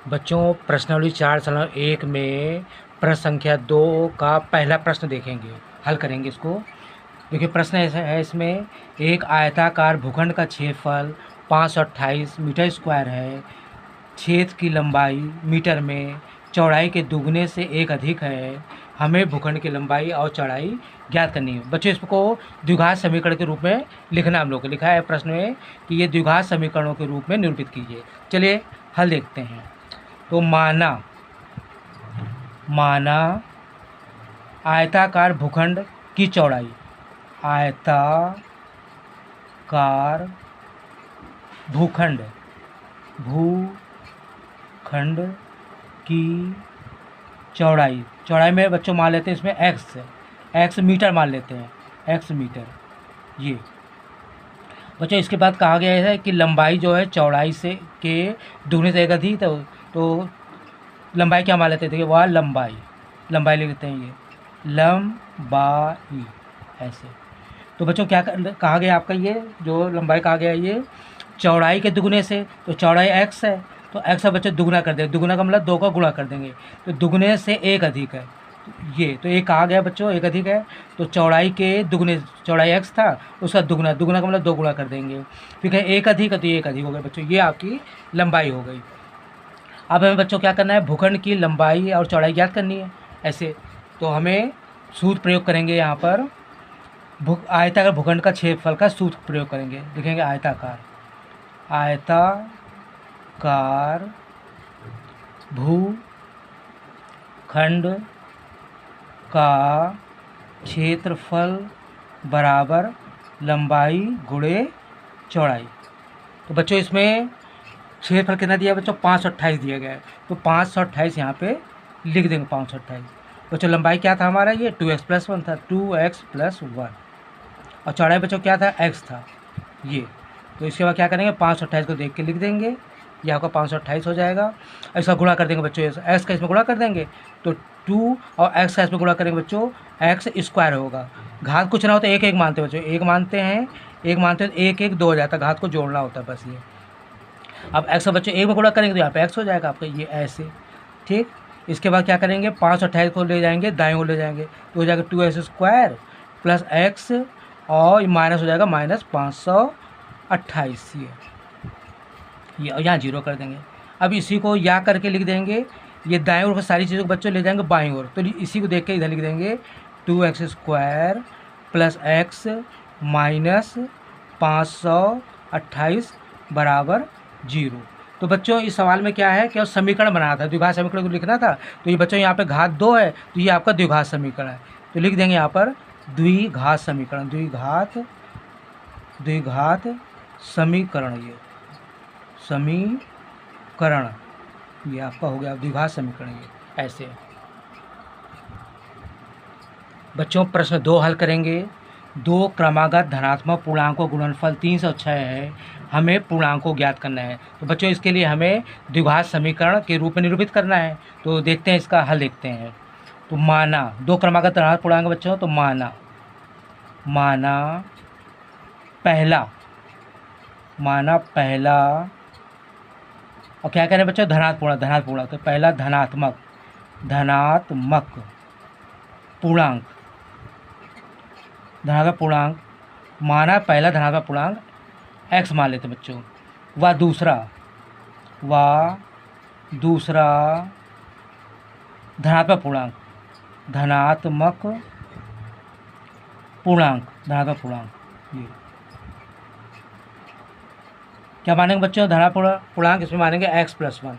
बच्चों प्रश्नावली 4/1 में प्रश्न संख्या 2 का पहला प्रश्न देखेंगे, हल करेंगे इसको। देखिए प्रश्न ऐसा है, इसमें एक आयताकार भूखंड का क्षेत्रफल 528 मीटर स्क्वायर है। छेद की लंबाई मीटर में, चौड़ाई के दुगने से एक अधिक है। हमें भूखंड की लंबाई और चौड़ाई ज्ञात करनी है। बच्चों इसको द्विघात समीकरण के रूप में लिखना हम लोग को लिखा है प्रश्न में कि ये द्विघात समीकरणों के रूप में निरूपित कीजिए। चलिए हल देखते हैं। तो माना आयताकार भूखंड की चौड़ाई, आयताकार भूखंड की चौड़ाई में बच्चों मान लेते हैं इसमें एक्स मीटर मान लेते हैं, एक्स मीटर। ये बच्चों इसके बाद कहा गया है कि लंबाई जो है चौड़ाई से के दुगने से एक अधिक, तो लंबाई क्या मान लेते हैं, देखिए वह लंबाई लिख लेते हैं, ये लंबाई ऐसे। तो बच्चों क्या कहा गया आपका, ये जो लंबाई कहा गया ये चौड़ाई के दुगने से, तो चौड़ाई एक्स है तो एक्स का बच्चों दुगना कर देंगे, दुगना का मतलब 2 का गुणा कर देंगे, तो दुगने से एक अधिक है ये, तो एक कहा गया बच्चों एक अधिक है, तो चौड़ाई के दुगने, चौड़ाई एक्स था उसका दुगना का मतलब 2 गुणा कर देंगे, ठीक है। एक अधिक है तो ये एक अधिक हो गया बच्चों, ये आपकी लंबाई हो गई। अब हमें बच्चों क्या करना है, भूखंड की लंबाई और चौड़ाई ज्ञात करनी है ऐसे। तो हमें सूत्र प्रयोग करेंगे यहाँ पर, आयताकार भूखंड का क्षेत्रफल का सूत्र प्रयोग करेंगे। लिखेंगे आयताकार भूखंड का क्षेत्रफल बराबर लंबाई गुणे चौड़ाई। तो बच्चों इसमें क्षेत्रफल कितना दिया बच्चों, 528 दिया गया है, तो 528 यहाँ पे लिख देंगे 528। बच्चों लंबाई क्या था हमारा, ये 2x+1 था, 2x+1, और चौड़ाई बच्चों क्या था, x था ये। तो इसके बाद क्या करेंगे, 528 को देख के लिख देंगे, ये आपका 528 हो जाएगा। इसका गुणा कर देंगे बच्चों, एक्स का इसमें गुणा कर देंगे, तो 2 और एक्स का इसमें गुणा करेंगे बच्चों, एक्स स्क्वायर होगा। घात कुछ ना होता, एक मानते हैं बच्चों, एक मानते हैं तो एक 2 हो जाता है, घात को जोड़ना होता है बस ये। अब एक्स का बच्चों एक में गुणा करेंगे तो यहाँ पे एक्स हो जाएगा आपका, ये ऐसे, ठीक। इसके बाद क्या करेंगे, 528 को ले जाएंगे दाएँ ओर ले जाएंगे, तो हो जाएगा 2x² प्लस एक्स, और माइनस हो जाएगा -528 ये यहाँ 0 कर देंगे। अब इसी को या करके लिख देंगे, ये दाएं ओर सारी चीज़ों को बच्चों ले जाएंगे बाईं ओर, तो इसी को देख के इधर लिख देंगे 2x² प्लस एक्स माइनस 528 बराबर 0। तो बच्चों इस सवाल में क्या है कि समीकरण बनाना था, द्विघात समीकरण को लिखना था, तो ये बच्चों यहाँ पे घात 2 है, तो ये आपका द्विघात समीकरण है, तो लिख देंगे यहाँ पर द्विघात समीकरण, द्विघात समीकरण, ये समीकरण ये आपका हो गया द्विघात समीकरण, ये ऐसे। बच्चों प्रश्न 2 हल करेंगे। 2 क्रमागत धनात्मक पूर्णांकों गुणनफल 306 है, हमें पूर्णांकों ज्ञात करना है। तो बच्चों इसके लिए हमें द्विघात समीकरण के रूप में निरूपित करना है, तो देखते हैं इसका हल देखते हैं। तो माना 2 क्रमागत धनात्मक पूर्णांक बच्चों, तो माना पहला और क्या करें बच्चों, धनात्मक पूर्णांक, तो पहला धनात्मक पूर्णांक माना पहला धनात्मक पूर्णांक x मान लेते बच्चों, व दूसरा धनात्मक पूर्णांक ये क्या मानेंगे बच्चों, धनात्मक पूर्णांक इसमें मानेंगे x+1।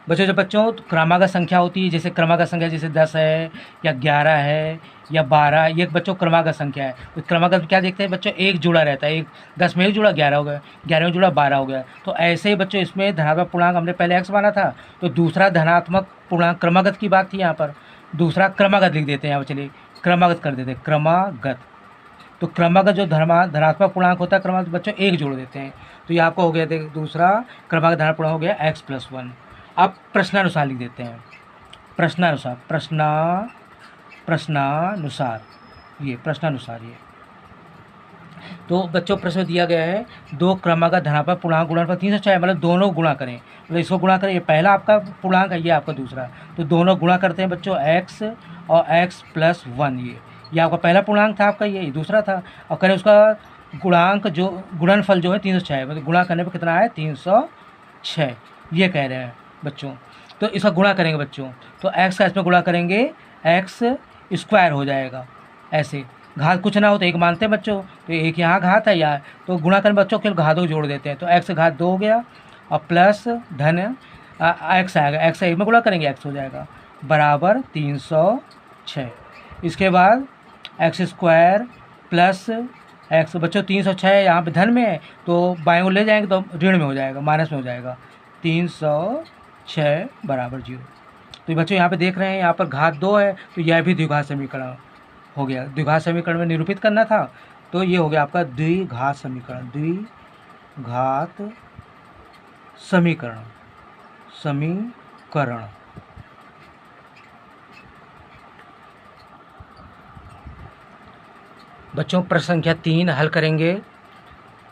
बच्चों जब बच्चों क्रमागत संख्या होती है, जैसे क्रमागत संख्या जैसे 10 है या 11 है या 12, ये बच्चों क्रमागत संख्या है। तो क्रमागत क्या देखते हैं बच्चों, एक जुड़ा रहता है, एक 10 में एक जुड़ा 11 हो गया, 11 में जुड़ा 12 हो गया। तो ऐसे ही बच्चों इसमें धनात्मक पूर्णांक हमने पहले x माना था, तो दूसरा धनात्मक पूर्णांक क्रमागत की बात थी यहाँ पर, दूसरा क्रमागत लिख देते हैं यहाँ पर, चलिए क्रमागत कर देते हैं, क्रमागत। तो क्रमागत जो धनात्मक पूर्णांक होता है क्रमागत बच्चों एक जोड़ देते हैं, तो ये आपको हो गया, देखिए दूसरा क्रमागत धनात्मक पूर्णांक हो गया x+1। अब प्रश्नानुसार लिख देते हैं, प्रश्नानुसार ये तो बच्चों प्रश्न दिया गया है दो क्रमागत धनात्मक पूर्णांक गुणनफल 306, मतलब दोनों गुणा करें, मतलब इसको गुणा करें, ये पहला आपका पूर्णांक है, ये आपका दूसरा, तो दोनों गुणा करते हैं बच्चों x और x प्लस 1, ये आपका पहला पूर्णांक था, आपका ये दूसरा था, और करें उसका गुणांक जो गुणनफल जो है 306, मतलब गुणा करने पर कितना है 306, ये कह रहे हैं बच्चों। तो इसका गुणा करेंगे बच्चों, तो x का इसमें गुणा करेंगे, x स्क्वायर हो जाएगा, ऐसे घात कुछ ना हो तो एक मानते हैं बच्चों, तो एक यहाँ घात है यार, तो गुणा करने बच्चों केवल घातों जोड़ देते हैं, तो x घात 2 हो गया और प्लस धन x आएगा, x एक में गुणा करेंगे x हो जाएगा बराबर 306। इसके बाद x स्क्वायर प्लस x, बच्चों 306 यहाँ पे धन में है तो बाएं ओर ले जाएंगे तो ऋण में हो जाएगा, माइनस में हो जाएगा, 306 बराबर 0। तो बच्चों यहाँ पे देख रहे हैं यहाँ पर घात 2 है, तो यह भी द्विघात समीकरण हो गया, द्विघात समीकरण में निरूपित करना था, तो ये हो गया आपका द्विघात समीकरण, द्विघात समीकरण। बच्चों प्रश्न संख्या 3 हल करेंगे।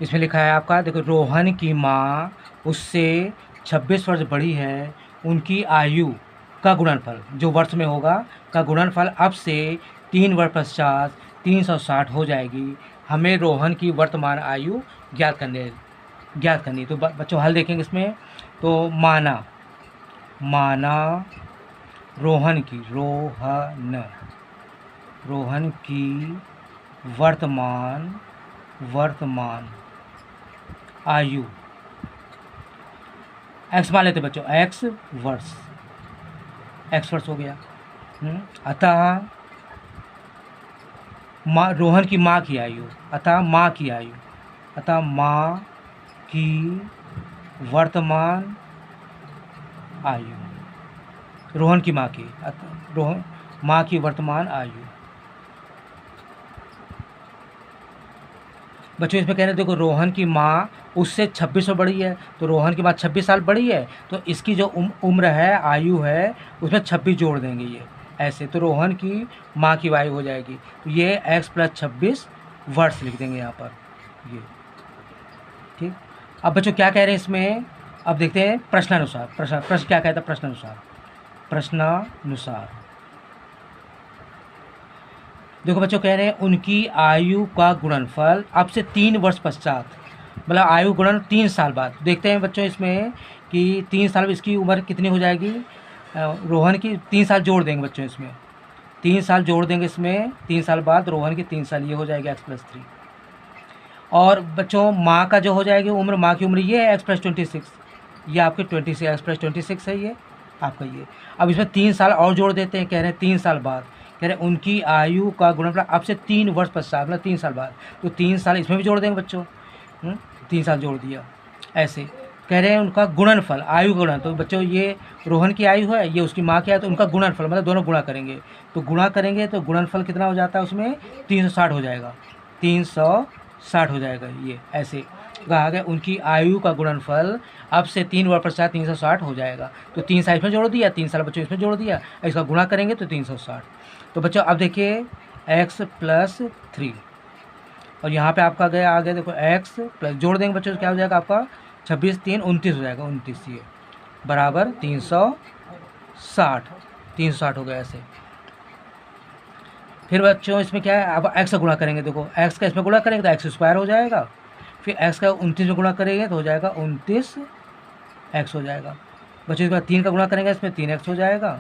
इसमें लिखा है आपका, देखो रोहन की माँ उससे 26 वर्ष बड़ी है, उनकी आयु का गुणनफल जो वर्ष में होगा का गुणनफल अब से 3 वर्ष पश्चात 360 हो जाएगी, हमें रोहन की वर्तमान आयु ज्ञात करनी। तो बच्चों हल देखेंगे इसमें, तो माना रोहन की वर्तमान आयु x मान लेते बच्चों, x वर्ष हो गया। अतः रोहन की माँ की आयु, अतः माँ की वर्तमान आयु, रोहन की माँ की वर्तमान आयु। बच्चों इसमें कह रहे हैं देखो रोहन की माँ उससे 26 साल बड़ी है, तो रोहन की माँ 26 साल बड़ी है, तो इसकी जो उम्र है, आयु है, उसमें 26 जोड़ देंगे ये ऐसे, तो रोहन की माँ की आयु हो जाएगी, तो ये x प्लस 26 वर्ष लिख देंगे यहाँ पर, ये ठीक। अब बच्चों क्या कह रहे हैं इसमें, अब देखते हैं प्रश्नानुसार, प्रश्न क्या कहता है प्रश्नानुसार। देखो बच्चों कह रहे हैं उनकी आयु का गुणनफल अब से 3 वर्ष पश्चात, मतलब आयु गुणन 3 साल बाद। देखते हैं बच्चों इसमें कि 3 साल में इसकी उम्र कितनी हो जाएगी, रोहन की 3 साल जोड़ देंगे बच्चों, इसमें 3 साल जोड़ देंगे, इसमें 3 साल बाद रोहन की 3 साल, ये हो जाएगी x प्लस 3। और बच्चों माँ का जो हो जाएगी उम्र, माँ की उम्र ये है x प्लस 26, ये आपके 26 x प्लस 26 है ये आपका ये। अब इसमें 3 साल और जोड़ देते हैं, कह रहे हैं 3 साल बाद, कह रहे हैं उनकी आयु का गुणनफल अब से 3 वर्ष पश्चात, मतलब 3 साल बाद, तो 3 साल इसमें भी जोड़ देंगे बच्चों, 3 साल जोड़ दिया ऐसे। कह रहे हैं उनका गुणनफल, आयु का गुणन, तो बच्चों ये रोहन की आयु है, ये उसकी माँ की आयु, तो उनका गुणनफल मतलब दोनों गुणा करेंगे, तो गुणनफल कितना हो जाता है उसमें 360 हो जाएगा, 360 हो जाएगा ये ऐसे। कहा गया उनकी आयु का गुणनफल अब से 3 वर्ष पश्चात 360 हो जाएगा, तो 3 साल इसमें जोड़ दिया, 3 साल बच्चों इसमें जोड़ दिया, इसका गुणा करेंगे तो 360। तो बच्चों अब देखिए x प्लस 3, और यहाँ पे आपका गया आ गया देखो x प्लस, जोड़ देंगे बच्चों क्या हो जाएगा आपका 26 3 29 हो जाएगा, 29 ये बराबर 360 हो गया ऐसे। फिर बच्चों इसमें क्या है, अब x का गुणा करेंगे, देखो x का इसमें गुणा करेंगे तो x स्क्वायर हो जाएगा, फिर x का 29 में गुणा करेंगे तो हो जाएगा 29x हो जाएगा। बच्चों इसके बाद 3 का गुणा करेंगे इसमें 3x हो जाएगा,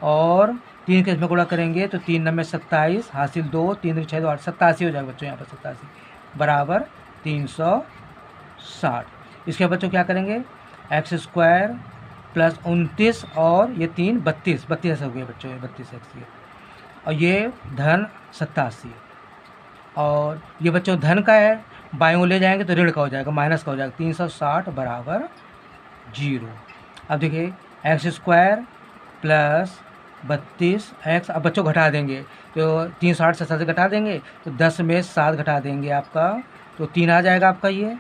और 3 के इसमें गुणा करेंगे तो 3 9 27 हासिल 2 3 6 2 8 87 हो जाएगा बच्चों, यहाँ पर 87 बराबर 360। इसके बाद बच्चों क्या करेंगे x स्क्वायर प्लस 29 और ये 3 32 ऐसे हो गए बच्चों, ये 32x ये, और ये धन 87, और ये बच्चों धन का है, बाएं ओर ले जाएंगे तो ऋण का हो जाएगा, माइनस का हो जाएगा, 360 बराबर 0। अब देखिए x स्क्वायर प्लस 32x, अब बच्चों घटा देंगे तो 360 से 7 घटा देंगे तो 10 में 7 घटा देंगे आपका, तो 3 आ जाएगा आपका ये।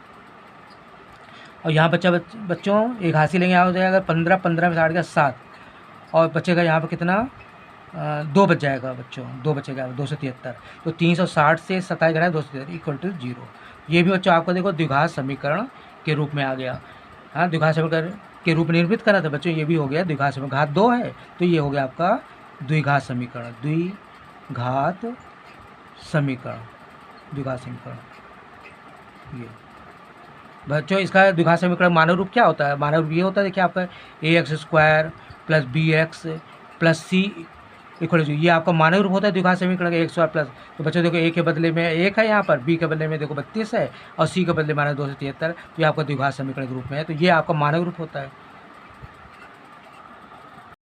और यहाँ बच्चों एक हासिल लेंगे, यहाँ हो जाएगा 15 में 60 का 7, और बचेगा यहाँ पर कितना 2 बच जाएगा बच्चों, 2 बचेगा 273। तो 360 से 27 घटाए 273 इक्वल टू 0। ये भी बच्चों आपको देखो द्विघात समीकरण के रूप में आ गया। हाँ, द्विघात समीकरण के रूप में निर्मित करा था बच्चों, ये भी हो गया द्विघात समीकरण। घात 2 है तो ये हो गया आपका द्विघात समीकरण, द्विघात समीकरण, द्विघात समीकरण। ये बच्चों इसका द्विघात समीकरण मानव रूप क्या होता है? मानव रूप ये होता है, देखिए आपका ax² plus bx plus c equal to, ये आपका मानव रूप होता है द्विघात समीकरण का x² प्लस। तो बच्चों देखो a के बदले में 1 है यहाँ पर, b के बदले में देखो 32 है और c के बदले -273, तो ये आपका द्विघात समीकरण के रूप में है। तो ये आपका मानव रूप होता है।